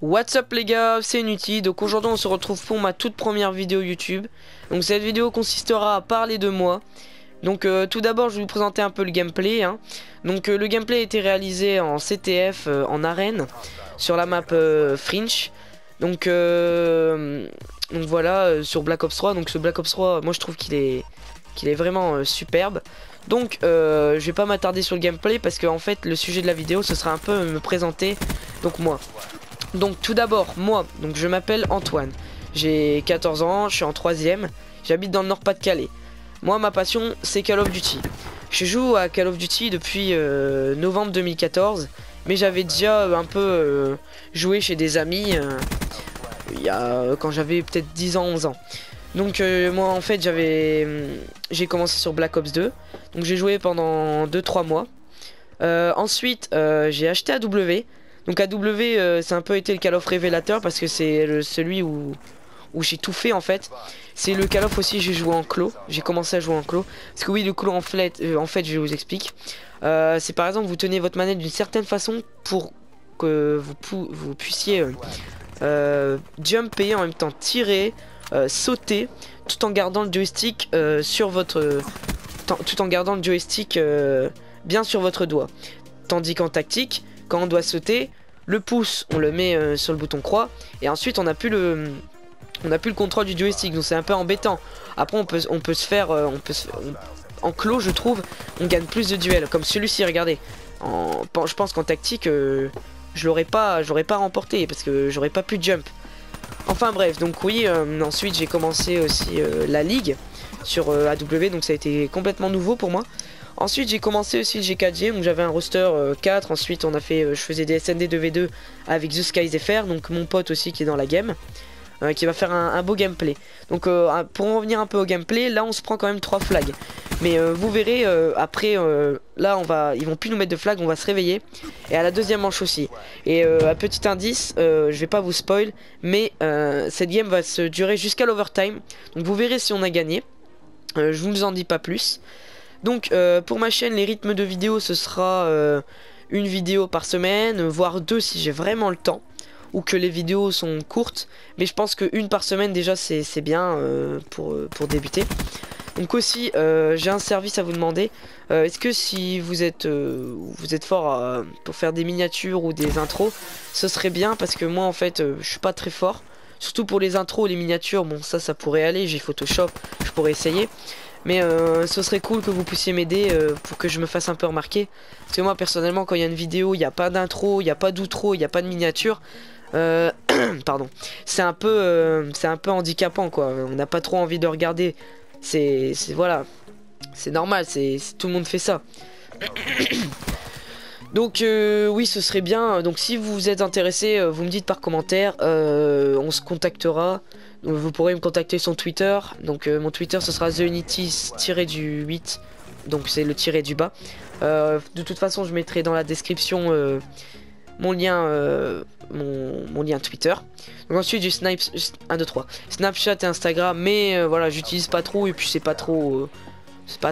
What's up les gars, c'est Nuti. Donc aujourd'hui on se retrouve pour ma toute première vidéo YouTube. Donc cette vidéo consistera à parler de moi. Donc tout d'abord je vais vous présenter un peu le gameplay hein. Donc le gameplay a été réalisé en CTF en arène sur la map Fringe. Donc voilà sur Black Ops 3. Donc ce Black Ops 3 moi je trouve qu'il est vraiment superbe. Donc je vais pas m'attarder sur le gameplay parce que en fait le sujet de la vidéo ce sera un peu me présenter donc moi. Donc tout d'abord moi, donc je m'appelle Antoine, j'ai 14 ans, je suis en 3ème, j'habite dans le Nord-Pas-de-Calais. Moi ma passion c'est Call of Duty. Je joue à Call of Duty depuis novembre 2014, mais j'avais déjà un peu joué chez des amis quand j'avais peut-être 10 ans, 11 ans. Donc moi en fait j'ai commencé sur Black Ops 2, donc j'ai joué pendant 2-3 mois. Ensuite j'ai acheté AW. Donc AW c'est un peu été le Call of révélateur parce que c'est celui où j'ai tout fait en fait. C'est le Call of aussi j'ai joué en clos. J'ai commencé à jouer en clos. Parce que oui le clos en fait je vous explique. C'est par exemple vous tenez votre manette d'une certaine façon pour que vous puissiez jumper en même temps tirer, sauter tout en gardant le joystick sur votre tout en gardant le joystick bien sur votre doigt. Tandis qu'en tactique quand on doit sauter, le pouce on le met sur le bouton croix et ensuite on n'a plus le contrôle du joystick, donc c'est un peu embêtant. Après on peut se faire en clos je trouve on gagne plus de duels comme celui-ci. Regardez, je pense qu'en tactique je l'aurais pas remporté parce que j'aurais pas pu jump. Enfin bref, donc oui ensuite j'ai commencé aussi la ligue sur AW, donc ça a été complètement nouveau pour moi. Ensuite j'ai commencé aussi le G4G, donc j'avais un roster 4, ensuite on a fait, je faisais des SND 2v2 avec The Skies FR, donc mon pote aussi qui est dans la game, qui va faire un beau gameplay. Donc pour en revenir un peu au gameplay, là on se prend quand même 3 flags. Mais vous verrez après, là ils vont plus nous mettre de flag, on va se réveiller. Et à la deuxième manche aussi. Et un petit indice, je vais pas vous spoil, mais cette game va se durer jusqu'à l'overtime. Donc vous verrez si on a gagné. Je vous en dis pas plus. Donc pour ma chaîne les rythmes de vidéo ce sera une vidéo par semaine, voire 2 si j'ai vraiment le temps, ou que les vidéos sont courtes, mais je pense qu'une par semaine déjà c'est bien pour débuter. Donc aussi j'ai un service à vous demander, est-ce que si vous êtes fort pour faire des miniatures ou des intros, ce serait bien parce que moi en fait je suis pas très fort, surtout pour les intros, les miniatures, bon ça pourrait aller, j'ai Photoshop, je pourrais essayer. Mais ce serait cool que vous puissiez m'aider pour que je me fasse un peu remarquer. Parce que moi personnellement quand il y a une vidéo, il n'y a pas d'intro, il n'y a pas d'outro, il n'y a pas de miniature. Pardon. C'est un peu handicapant quoi. On n'a pas trop envie de regarder. Voilà. C'est normal, tout le monde fait ça. Donc oui ce serait bien. Donc si vous êtes intéressé, vous me dites par commentaire. On se contactera. Vous pourrez me contacter sur Twitter. Donc mon Twitter ce sera TheUnity-8. Donc c'est le tiré du bas. De toute façon je mettrai dans la description mon lien Twitter. Donc ensuite j'ai Snapchat et Instagram. Mais voilà j'utilise pas trop. Et puis c'est pas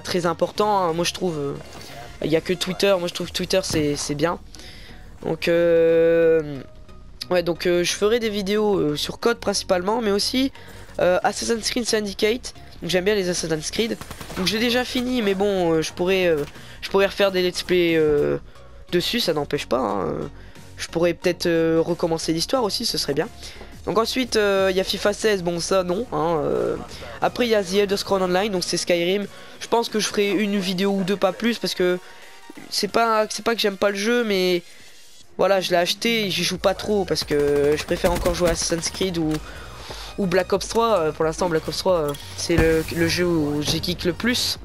très important hein. Moi je trouve il y a que Twitter. Moi je trouve Twitter c'est bien. Donc ouais donc je ferai des vidéos sur code principalement, mais aussi Assassin's Creed Syndicate. Donc j'aime bien les Assassin's Creed. Donc j'ai déjà fini, mais bon je pourrais refaire des let's play dessus, ça n'empêche pas hein. Je pourrais peut-être recommencer l'histoire aussi, ce serait bien. Donc ensuite il y a FIFA 16, bon ça non hein, après il y a The Elder Scrolls Online, donc c'est Skyrim. Je pense que je ferai une vidéo ou deux, pas plus, parce que c'est pas que j'aime pas le jeu, mais voilà, je l'ai acheté et j'y joue pas trop parce que je préfère encore jouer à Assassin's Creed ou Black Ops 3. Pour l'instant, Black Ops 3, c'est le jeu où j'y kick le plus.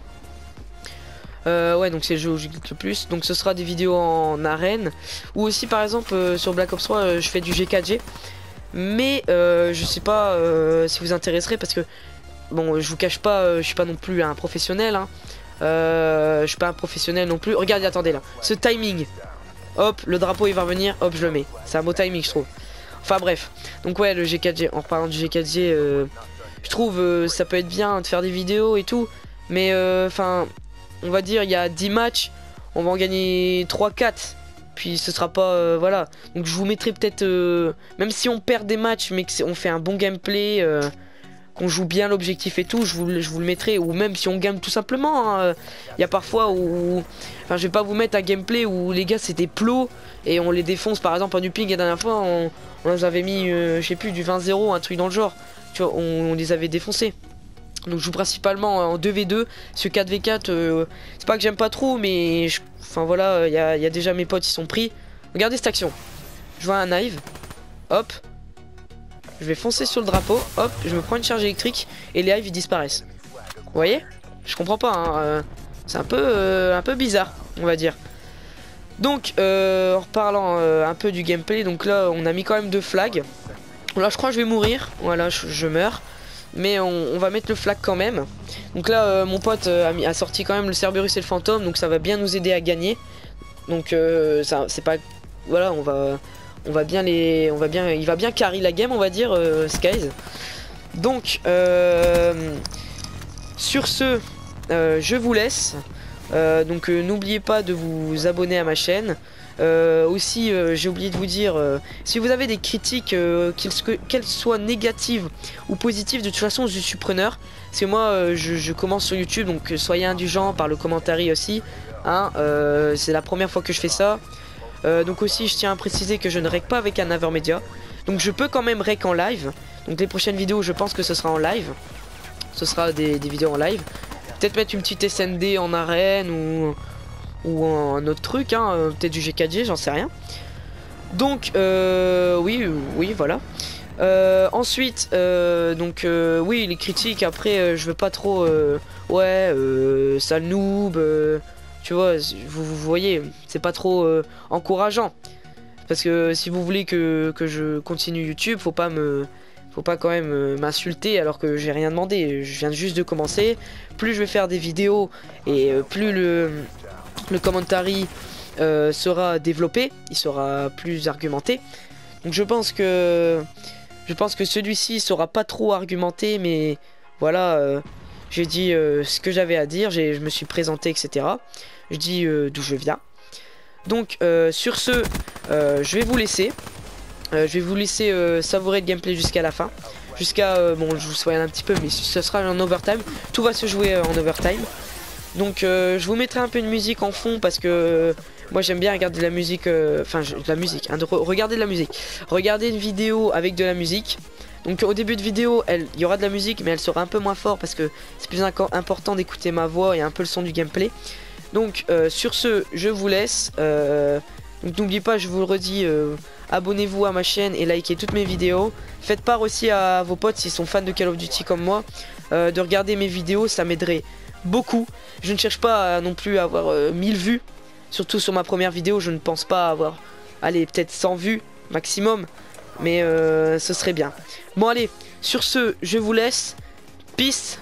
Ouais, donc c'est le jeu où j'y kick le plus. Donc ce sera des vidéos en arène. Ou aussi, par exemple, sur Black Ops 3, je fais du G4G. Mais je sais pas si vous intéresserez parce que, bon, je vous cache pas, je suis pas non plus un professionnel. Hein. Je suis pas un professionnel non plus. Regardez, attendez là. Ce timing. Hop, le drapeau il va revenir, hop je le mets. C'est un beau timing je trouve. Enfin bref. Donc ouais le G4G, en parlant du G4G, je trouve ça peut être bien de faire des vidéos et tout. Mais enfin on va dire il y a 10 matchs, on va en gagner 3-4. puis ce sera pas voilà. Donc je vous mettrai peut-être même si on perd des matchs mais on fait un bon gameplay, qu'on joue bien l'objectif et tout, je vous le mettrai. Ou même si on gagne tout simplement, hein. Il y a parfois où, enfin je vais pas vous mettre un gameplay où les gars c'est des plots et on les défonce. Par exemple en duping la dernière fois on nous avait mis je sais plus du 20-0, un truc dans le genre, tu vois, on les avait défoncés. Donc je joue principalement en 2v2. Ce 4v4 c'est pas que j'aime pas trop, mais enfin voilà, il y a déjà mes potes, ils sont pris. Regardez cette action, je vois un knife, hop, je vais foncer sur le drapeau, hop, je me prends une charge électrique et les hives ils disparaissent. Vous voyez? Je comprends pas, hein, c'est un peu bizarre, on va dire. Donc en reparlant un peu du gameplay, donc là on a mis quand même 2 flags. Là je crois que je vais mourir, voilà, je meurs. Mais on va mettre le flag quand même. Donc là mon pote a sorti quand même le Cerberus et le fantôme, donc ça va bien nous aider à gagner. Donc ça c'est pas, voilà, il va bien carry la game, on va dire, Skies. Donc sur ce je vous laisse. Donc n'oubliez pas de vous abonner à ma chaîne. Aussi j'ai oublié de vous dire, si vous avez des critiques, qu'elles soient négatives ou positives, de toute façon je suis preneur. Parce que moi je commence sur YouTube, donc soyez indulgents par le commentaire aussi, hein, c'est la première fois que je fais ça. Donc aussi je tiens à préciser que je ne rec pas avec un Avermedia. Donc je peux quand même rec en live. Donc les prochaines vidéos je pense que ce sera en live. Ce sera des vidéos en live. Peut-être mettre une petite SND en arène ou un autre truc, hein, peut-être du GKG, j'en sais rien. Donc oui voilà. Ensuite donc oui, les critiques après je veux pas trop sale noob, tu vois, vous voyez, c'est pas trop encourageant. Parce que si vous voulez que je continue YouTube, faut pas quand même m'insulter alors que j'ai rien demandé. Je viens juste de commencer. Plus je vais faire des vidéos et plus le commentary sera développé, il sera plus argumenté. Donc je pense que celui-ci sera pas trop argumenté, mais voilà, j'ai dit ce que j'avais à dire, je me suis présenté, etc. Je dis d'où je viens. Donc sur ce, je vais vous laisser. Savourer le gameplay jusqu'à la fin. Jusqu'à, bon, je vous spoil un petit peu, mais ce sera en overtime. Tout va se jouer en overtime. Donc je vous mettrai un peu de musique en fond parce que moi j'aime bien regarder de la musique, regarder de la musique. Regarder une vidéo avec de la musique. Donc au début de vidéo, il y aura de la musique, mais elle sera un peu moins fort parce que c'est plus important d'écouter ma voix et un peu le son du gameplay. Donc sur ce, je vous laisse. Donc n'oubliez pas, je vous le redis, abonnez-vous à ma chaîne et likez toutes mes vidéos. Faites part aussi à vos potes s'ils sont fans de Call of Duty comme moi, de regarder mes vidéos, ça m'aiderait beaucoup. Je ne cherche pas non plus à avoir 1000 vues. Surtout sur ma première vidéo, je ne pense pas avoir, allez, peut-être 100 vues maximum. Mais ce serait bien. Bon allez, sur ce, je vous laisse. Peace.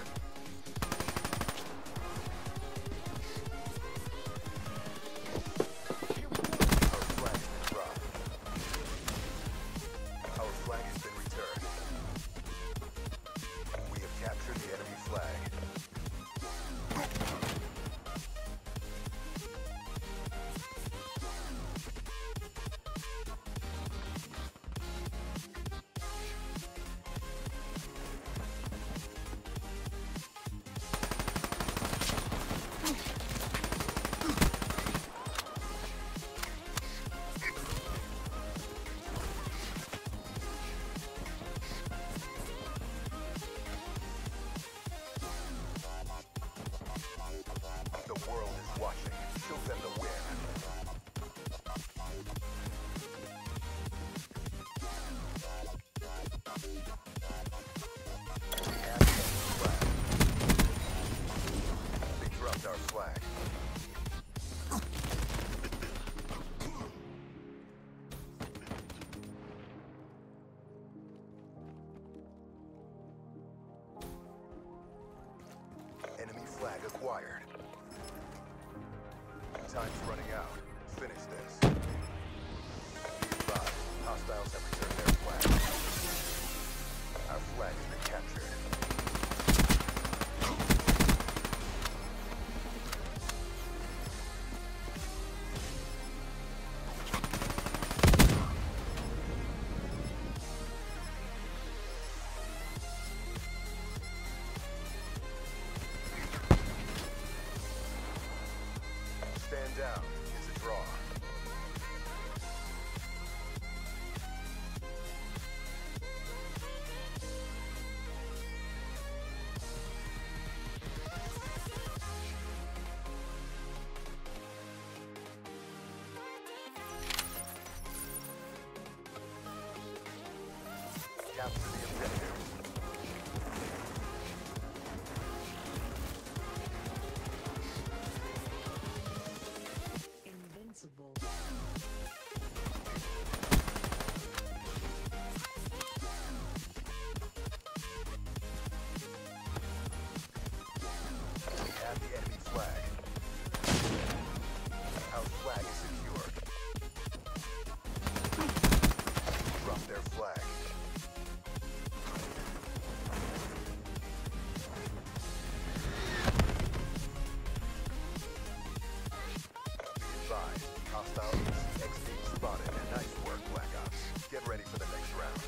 Flag acquired. Time's running out. Finish this. Be advised, hostiles have returned their flag. Our flag has been captured. draw. Capture the objective. Invincible. We have the enemy flag. Our flag is secure. Drop their flag. Be advised, hostile XD spotted. Nice work, Black Ops. Get ready for the next round.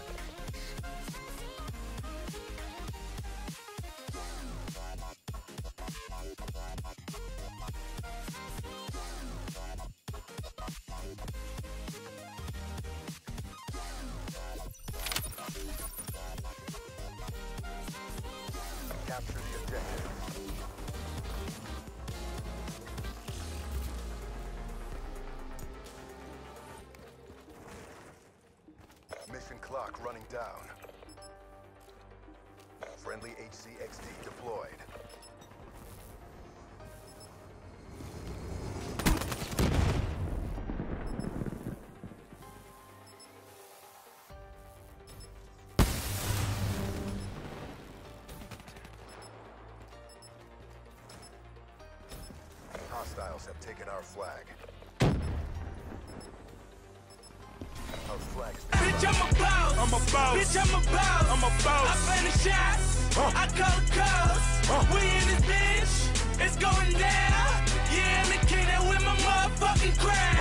Capture the objective. Mission clock running down. Friendly HCXD deployed. Hostiles have taken our flag. Our flag is Bitch, I'm a boss. I'm a boss. Bitch, I'm a boss. I'm a boss. I plan the shots. I call the calls. We in this bitch. It's going down. Yeah, I'm the king that with my motherfucking crown.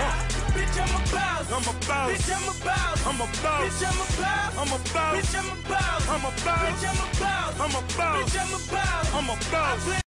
Bitch, I'm a boss. I'm a boss. Bitch, I'm a boss. I'm a boss. Bitch, I'm a boss. I'm a boss. Bitch, I'm a boss. I'm a boss. Bitch, I'm a boss. I'm a boss. Bitch, I'm a boss. I'm a boss.